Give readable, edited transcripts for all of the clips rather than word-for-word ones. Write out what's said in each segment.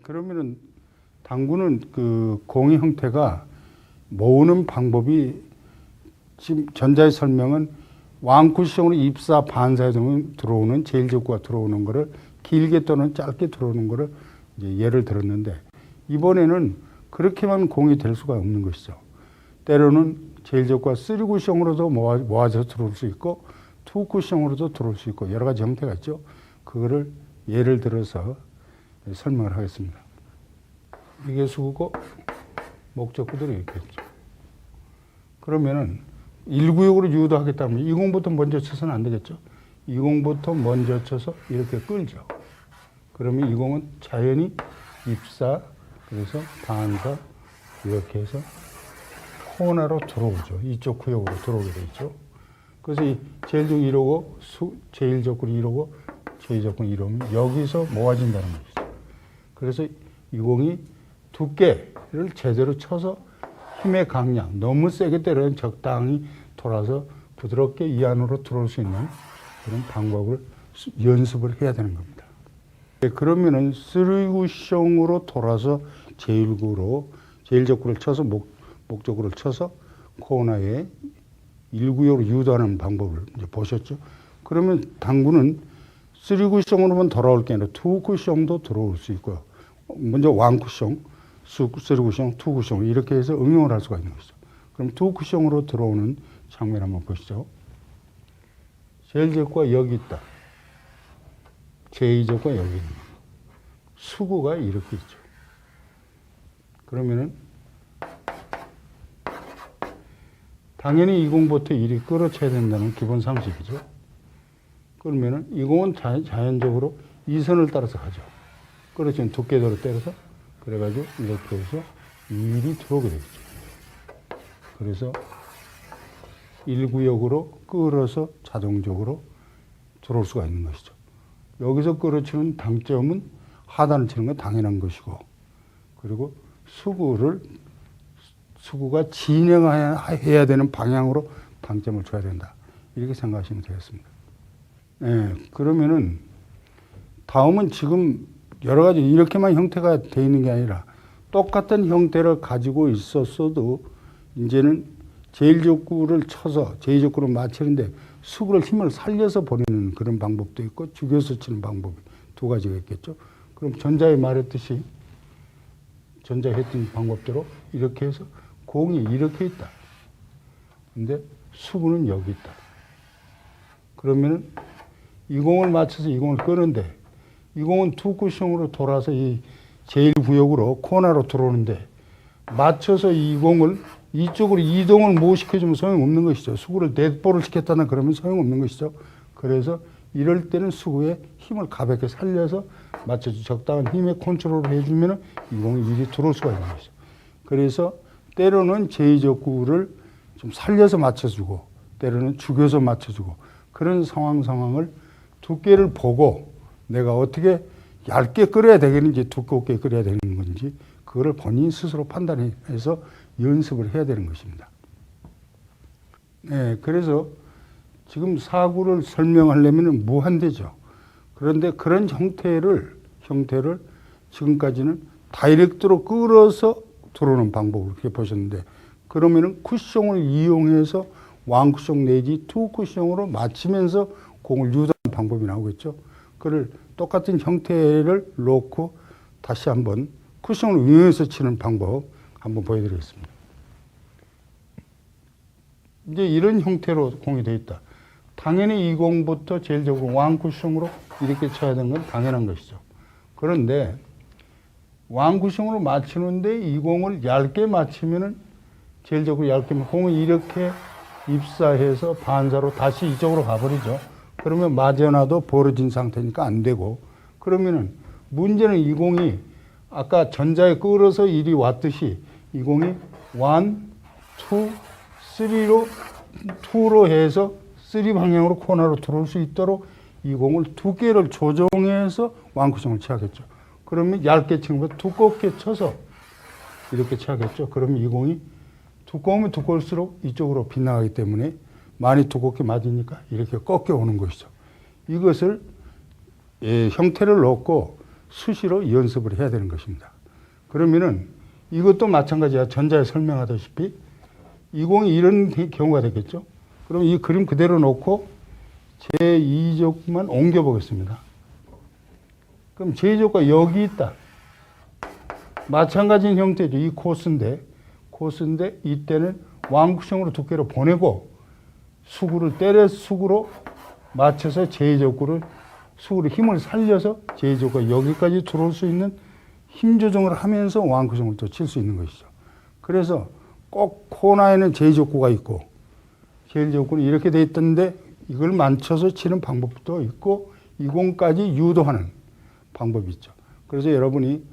그러면은 당구는 그 공의 형태가 모으는 방법이 지금 전자의 설명은 왕쿠션으로 입사, 반사 등 들어오는 제일적구가 들어오는 거를 길게 또는 짧게 들어오는 거를 이제 예를 들었는데 이번에는 그렇게만 공이 될 수가 없는 것이죠. 때로는 제일적구가 3쿠션으로도 모아져서 들어올 수 있고 2쿠션으로도 들어올 수 있고 여러 가지 형태가 있죠. 그거를 예를 들어서 설명을 하겠습니다. 이게 수구고 목적구들이 이렇게 있죠. 그러면은 1구역으로 유도하겠다면 20부터 먼저 쳐서는 안 되겠죠. 20부터 먼저 쳐서 이렇게 끌죠. 그러면 20은 자연히 입사, 그래서 반사, 이렇게 해서 코너로 들어오죠. 이쪽 구역으로 들어오게 되죠. 그래서 이 제일적구 이러고, 제일적구 이러고, 제일적구 이러면 여기서 모아진다는 것이죠. 그래서 20이 두께를 제대로 쳐서 힘의 강약, 너무 세게 때리면 적당히 돌아서 부드럽게 이 안으로 들어올 수 있는 그런 방법을 연습을 해야 되는 겁니다. 그러면은 3구션으로 돌아서 제일적구를 쳐서 목적구를 쳐서 코너에 1구역으로 유도하는 방법을 이제 보셨죠. 그러면 당구는 3구션으로만 돌아올 게 아니라 2구션도 들어올 수 있고요. 먼저 1쿠션, 3쿠션, 2쿠션 이렇게 해서 응용을 할 수가 있는 것이죠. 그럼 2쿠션으로 들어오는 장면 한번 보시죠. 제일적구가 여기 있다. 제2적구가 여기 있는 거예요. 수구가 이렇게 있죠. 그러면은 당연히 20부터 1이 끌어쳐야 된다는 기본 상식이죠. 그러면은 20은 자연적으로 이 선을 따라서 가죠. 끌어치면 두께대로 때려서 그래가지고 이렇게 해서 1이 들어오게 되겠죠. 그래서 1구역으로 끌어서 자동적으로 들어올 수가 있는 것이죠. 여기서 끌어치는 당점은 하단을 치는 건 당연한 것이고, 그리고 수구가 진행해야 되는 방향으로 당점을 줘야 된다. 이렇게 생각하시면 되겠습니다. 네, 그러면은 다음은 지금 여러 가지 이렇게만 형태가 되어 있는 게 아니라 똑같은 형태를 가지고 있었어도 이제는 제일적구를 쳐서 제2적구를 맞추는데 수구를 힘을 살려서 보내는 그런 방법도 있고 죽여서 치는 방법이 두 가지가 있겠죠. 그럼 전자에 말했듯이 전자 했던 방법대로 이렇게 해서 공이 이렇게 있다. 근데 수구는 여기 있다. 그러면은 이 공을 맞춰서 이 공을 끄는데 이 공은 2쿠션으로 돌아서 이 제1구역으로 코너로 들어오는데 맞춰서 이 공을 이쪽으로 이동을 못 시켜주면 소용없는 것이죠. 수구를 넷볼을 시켰다나 그러면 소용없는 것이죠. 그래서 이럴 때는 수구에 힘을 가볍게 살려서 맞춰서 적당한 힘의 컨트롤을 해주면 이 공이 이리 들어올 수가 있는 것이죠. 그래서 때로는 제2적구를 좀 살려서 맞춰주고 때로는 죽여서 맞춰주고 그런 상황을 두께를 보고 내가 어떻게 얇게 끓여야 되겠는지 두껍게 끓여야 되는 건지 그거를 본인 스스로 판단해서 연습을 해야 되는 것입니다. 네, 그래서 지금 사구를 설명하려면 무한대죠. 그런데 그런 형태를 지금까지는 다이렉트로 끌어서 들어오는 방법을 이렇게 보셨는데 그러면은 쿠션을 이용해서 왕쿠션 내지 투쿠션으로 맞추면서 공을 유도하는 방법이 나오겠죠. 그걸 똑같은 형태를 놓고 다시 한번 쿠션을 이용해서 치는 방법 한번 보여드리겠습니다. 이제 이런 형태로 공이 되어 있다. 당연히 이 공부터 제일적으로 왕쿠션으로 이렇게 쳐야 되는 건 당연한 것이죠. 그런데 왕쿠션으로 맞추는데 이 공을 얇게 맞추면은 제일적으로 얇게 공을 이렇게 입사해서 반사로 다시 이쪽으로 가버리죠. 그러면 맞아놔도 벌어진 상태니까 안 되고 그러면은 문제는 이 공이 아까 전자에 끌어서 이리 왔듯이 이 공이 1, 2, 2로 해서 3 방향으로 코너로 들어올 수 있도록 이 공을 두께를 조정해서 왕쿠션을 쳐야겠죠. 그러면 얇게 치는 것보다 두껍게 쳐서 이렇게 쳐야겠죠. 그러면 이 공이 두꺼우면 두꺼울수록 이쪽으로 빗나가기 때문에 많이 두껍게 맞으니까 이렇게 꺾여 오는 것이죠. 이것을 형태를 놓고 수시로 연습을 해야 되는 것입니다. 그러면은 이것도 마찬가지야. 전자에 설명하다시피 이 공이 이런 경우가 되겠죠. 그럼 이 그림 그대로 놓고 제2족만 옮겨 보겠습니다. 그럼 제2족과 여기 있다. 마찬가지인 형태죠. 이 코스인데 이때는 왕구형으로 두께를 보내고 수구를 때려 수구로 맞춰서 제2족구를 수구로 힘을 살려서 제2족구가 여기까지 들어올 수 있는 힘 조정을 하면서 왕구형을 또 칠 수 있는 것이죠. 그래서 꼭 코너에는 제2족구가 있고 제1족구는 이렇게 돼 있던데 이걸 맞춰서 치는 방법도 있고 이 공까지 유도하는 방법이 있죠. 그래서 여러분이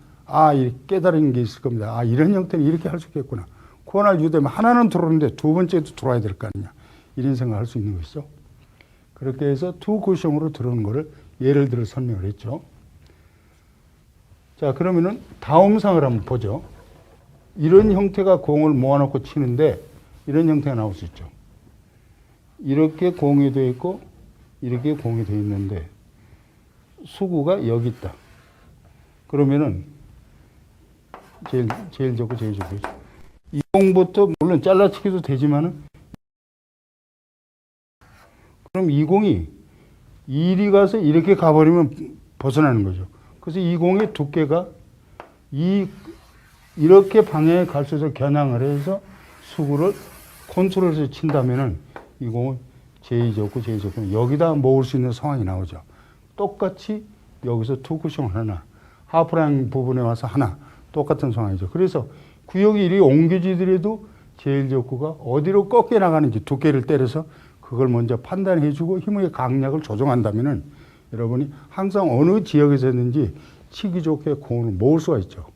깨달은 게 있을 겁니다. 이런 형태는 이렇게 할 수 있겠구나. 코너를 유도하면 하나는 들어오는데 두 번째도 들어와야 될 거 아니냐. 이런 생각을 할 수 있는 것이죠. 그렇게 해서 투 쿠션으로 들어오는 거를 예를 들어 설명을 했죠. 자, 그러면은 다음 상을 한번 보죠. 이런 형태가 공을 모아놓고 치는데 이런 형태가 나올 수 있죠. 이렇게 공이 되어 있고 이렇게 공이 되어 있는데 수구가 여기 있다. 그러면은 제일 좋고 이 공부터 물론 잘라치기도 되지만은 그럼 이 공이 이리 가서 이렇게 가버리면 벗어나는 거죠. 그래서 이 공의 두께가 이렇게 방향에 갈 수 있도록 겨냥을 해서 수구를 컨트롤해서 친다면은 이 공을 제2족구 여기다 모을 수 있는 상황이 나오죠. 똑같이 여기서 투 쿠션을 하나, 하프라인 부분에 와서 하나, 똑같은 상황이죠. 그래서 구역이 이리 옮겨지더라도 제1족구가 어디로 꺾여 나가는지 두께를 때려서 그걸 먼저 판단해주고 힘의 강약을 조정한다면은 여러분이 항상 어느 지역에서든지 치기 좋게 공을 모을 수가 있죠.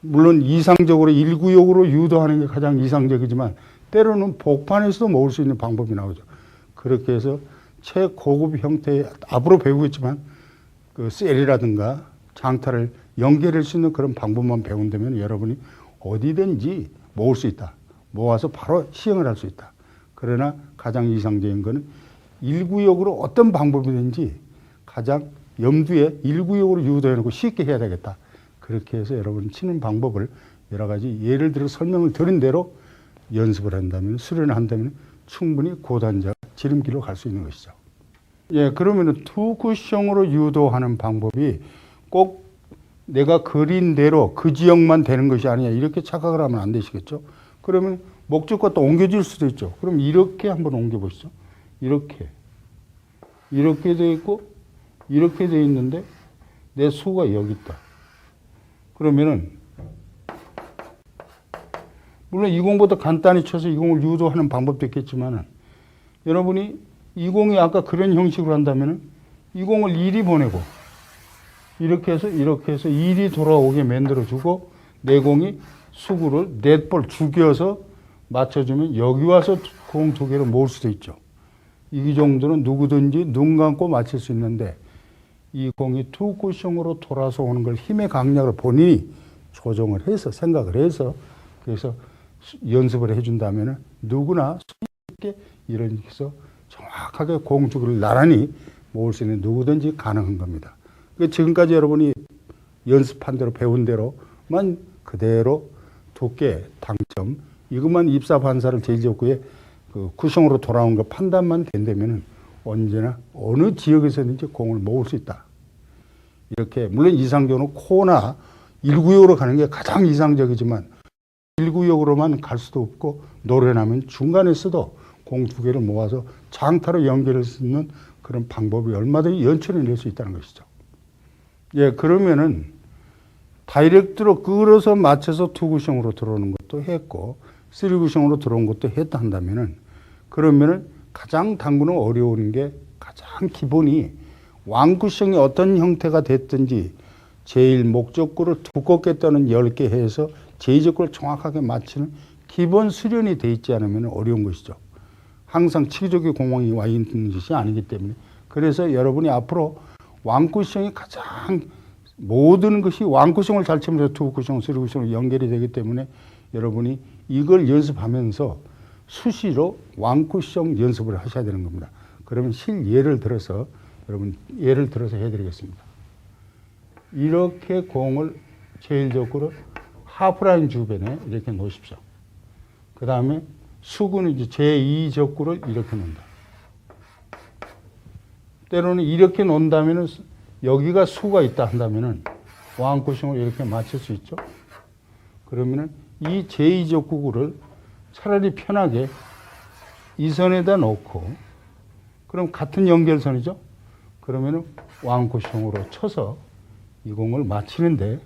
물론 이상적으로 1구역으로 유도하는 게 가장 이상적이지만 때로는 복판에서도 모을 수 있는 방법이 나오죠. 그렇게 해서 최고급 형태의 앞으로 배우겠지만 그 셀이라든가 장타를 연결할 수 있는 그런 방법만 배운다면 여러분이 어디든지 모을 수 있다. 모아서 바로 시행을 할 수 있다. 그러나 가장 이상적인 거는 1구역으로 어떤 방법이든지 가장 염두에 1구역으로 유도해놓고 쉽게 해야 되겠다. 그렇게 해서 여러분 치는 방법을 여러 가지 예를 들어 설명을 드린 대로 연습을 한다면, 수련을 한다면 충분히 고단자 지름길로 갈 수 있는 것이죠. 예, 그러면은 투 쿠션으로 유도하는 방법이 꼭 내가 그린 대로 그 지역만 되는 것이 아니냐 이렇게 착각을 하면 안 되시겠죠. 그러면 목적과 또 옮겨질 수도 있죠. 그럼 이렇게 한번 옮겨보시죠. 이렇게 돼 있고 이렇게 돼 있는데 내 수가 여기 있다. 그러면은 물론 이 공보다 간단히 쳐서 이 공을 유도하는 방법도 있겠지만은 여러분이 이 공이 아까 그런 형식으로 한다면은 이 공을 이리 보내고 이렇게 해서 이리 돌아오게 만들어주고 내 공이 수구를 넷볼 죽여서 맞춰주면 여기 와서 공 두 개를 모을 수도 있죠. 이 정도는 누구든지 눈 감고 맞힐 수 있는데 이 공이 투 쿠션으로 돌아서 오는 걸 힘의 강약을 본인이 조정을 해서 생각을 해서 그래서 연습을 해준다면 누구나 쉽게 이렇게서 정확하게 공 두 개를 나란히 모을 수 있는 누구든지 가능한 겁니다. 지금까지 여러분이 연습한 대로 배운 대로만 그대로 두께, 당점 이것만 입사 반사를 제1족구에 그 쿠션으로 돌아온 거 판단만 된다면 언제나 어느 지역에서든지 공을 모을 수 있다. 이렇게 물론 이상적으로 코나 1구역으로 가는 게 가장 이상적이지만 1구역으로만 갈 수도 없고 노련하면 중간에서도 공 두 개를 모아서 장타로 연결할 수 있는 그런 방법이 얼마든지 연출해낼 수 있다는 것이죠. 예, 그러면은 다이렉트로 끌어서 맞춰서 투 쿠션으로 들어오는 것도 했고 쓰리 쿠션으로 들어온 것도 했다 한다면은 그러면은 가장 당구는 어려운 게 가장 기본이 왕 쿠션이 어떤 형태가 됐든지 제일 목적구를 두껍게 떠는 10개 해서 제2적구를 정확하게 맞추는 기본 수련이 돼 있지 않으면 어려운 것이죠. 항상 치기적인 공항이 와 있는 것이 아니기 때문에 그래서 여러분이 앞으로 왕쿠션이 가장 모든 것이 왕쿠션을 잘 치면서 투쿠션, 쓰리쿠션으로 연결이 되기 때문에 여러분이 이걸 연습하면서 수시로 왕쿠션 연습을 하셔야 되는 겁니다. 그러면 실예를 들어서 여러분 예를 들어서 해드리겠습니다. 이렇게 공을 제일적으로 하프라인 주변에 이렇게 놓으십시오. 그 다음에 수구는 이제 제2적구를 이렇게 놓는다. 때로는 이렇게 놓는다면은 여기가 수가 있다 한다면은 왕쿠션을 이렇게 맞출 수 있죠. 그러면은 이 제2적구를 차라리 편하게 이 선에다 놓고, 그럼 같은 연결선이죠. 그러면은 왕쿠션으로 쳐서 이 공을 맞히는데,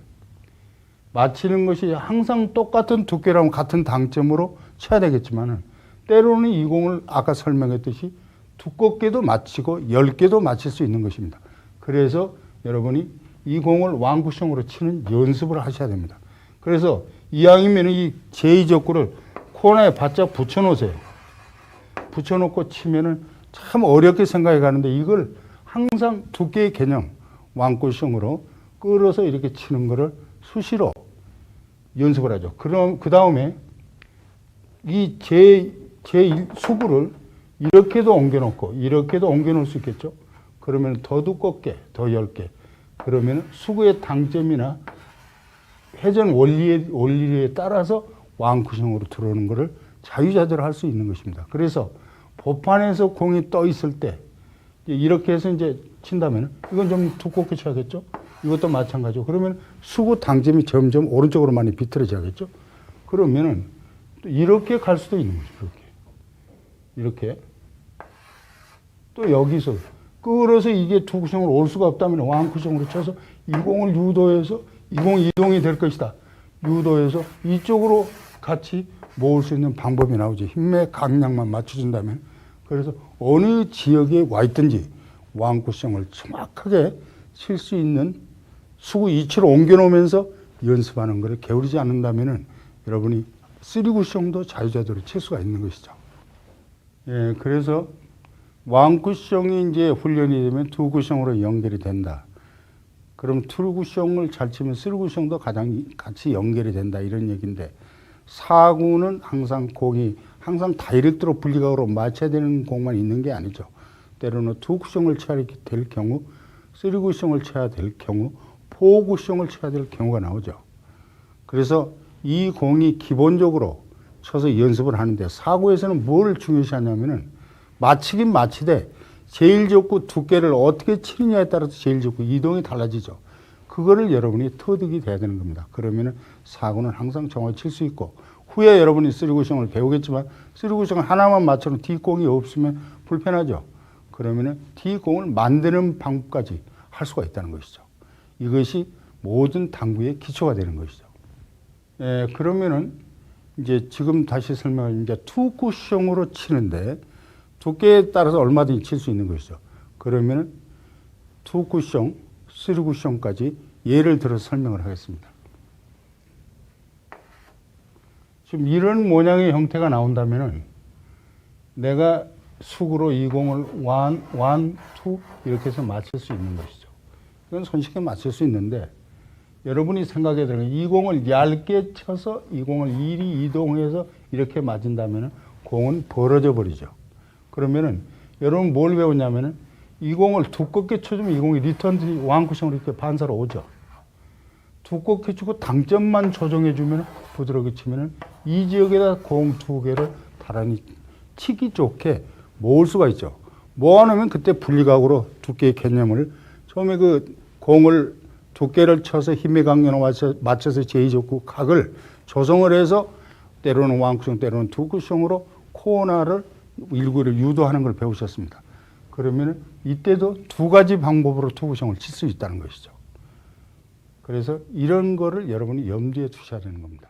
맞히는 것이 항상 똑같은 두께랑 같은 당점으로 쳐야 되겠지만은 때로는 이 공을 아까 설명했듯이 두껍게도 맞히고 10개도 맞힐 수 있는 것입니다. 그래서 여러분이 이 공을 왕쿠션으로 치는 연습을 하셔야 됩니다. 그래서 이왕이면 이 제2적구를 코너에 바짝 붙여 놓으세요. 붙여 놓고 치면은 참 어렵게 생각해 가는데, 이걸 항상 두께의 개념, 왕쿠션으로 끌어서 이렇게 치는 거를 수시로 연습을 하죠. 그럼 그 다음에 이 수구를 이렇게도 옮겨놓고 이렇게도 옮겨놓을 수 있겠죠. 그러면 더 두껍게, 더 얇게. 그러면 수구의 당점이나 회전 원리에 따라서 왕쿠션으로 들어오는 것을 자유자재로 할 수 있는 것입니다. 그래서 법판에서 공이 떠 있을 때 이렇게 해서 이제 친다면 이건 좀 두껍게 쳐야겠죠. 이것도 마찬가지고. 그러면 수구 당점이 점점 오른쪽으로 많이 비틀어져야겠죠. 그러면은 또 이렇게 갈 수도 있는 거죠. 이렇게. 또 여기서 끌어서 이게 두 쿠션으로 올 수가 없다면 왕쿠션으로 쳐서 이 공을 유도해서 이 공이 이동이 될 것이다. 유도해서 이쪽으로 같이 모을 수 있는 방법이 나오죠. 힘의 강약만 맞춰준다면. 그래서 어느 지역에 와 있든지 왕쿠션을 정확하게 칠 수 있는 수구 위치로 옮겨놓으면서 연습하는 것을 게으르지 않는다면은 여러분이 3쿠션도 자유자재로 칠 수가 있는 것이죠. 예, 그래서 왕쿠션이 이제 훈련이 되면 2쿠션으로 연결이 된다. 그럼 2쿠션을 잘 치면 3쿠션도 같이 연결이 된다. 이런 얘기인데, 4구는 항상 공이 항상 다이렉트로 분리각으로 맞춰야 되는 공만 있는 게 아니죠. 때로는 2쿠션을 쳐야 될 경우, 3쿠션을 쳐야 될 경우, 4쿠션을 쳐야 될 경우가 나오죠. 그래서 이 공이 기본적으로 쳐서 연습을 하는데, 4구에서는 뭘 중요시하냐면은 맞히긴 맞히되 제1적구 두께를 어떻게 치느냐에 따라서 제1적구 이동이 달라지죠. 그거를 여러분이 터득이 돼야 되는 겁니다. 그러면은 4구는 항상 정확히 칠 수 있고, 후에 여러분이 3쿠션을 배우겠지만 3쿠션 하나만 맞춰놓은 D공이 없으면 불편하죠. 그러면은 D공을 만드는 방법까지 할 수가 있다는 것이죠. 이것이 모든 당구의 기초가 되는 것이죠. 예, 그러면은 이제 지금 다시 설명을 이제 2쿠션으로 치는데 두께에 따라서 얼마든지 칠 수 있는 것이죠. 그러면은 2쿠션, 3쿠션까지 예를 들어서 설명을 하겠습니다. 지금 이런 모양의 형태가 나온다면은 내가 수구로 이 공을 1, 2 이렇게 해서 맞출 수 있는 것이죠. 이건 손쉽게 맞출 수 있는데, 여러분이 생각해 들면 이 공을 얇게 쳐서 이 공을 이리 이동해서 이렇게 맞은다면 공은 벌어져 버리죠. 그러면은 여러분 뭘 배웠냐면은 이 공을 두껍게 쳐주면 이 공이 리턴 왕쿠션으로 이렇게 반사로 오죠. 두껍게 치고 당점만 조정해주면 부드럽게 치면은 이 지역에다 공 2개를 나란히 치기 좋게 모을 수가 있죠. 모아놓으면 그때 분리각으로 두께의 개념을 처음에 그 공을 두께를 쳐서 힘의 강렬로 맞춰서 제2적구 각을 조성을 해서 때로는 왕쿠션, 때로는 2쿠션으로 코너를 일구를 유도하는 걸 배우셨습니다. 그러면 이때도 2가지 방법으로 2쿠션을 칠 수 있다는 것이죠. 그래서 이런 거를 여러분이 염두에 두셔야 되는 겁니다.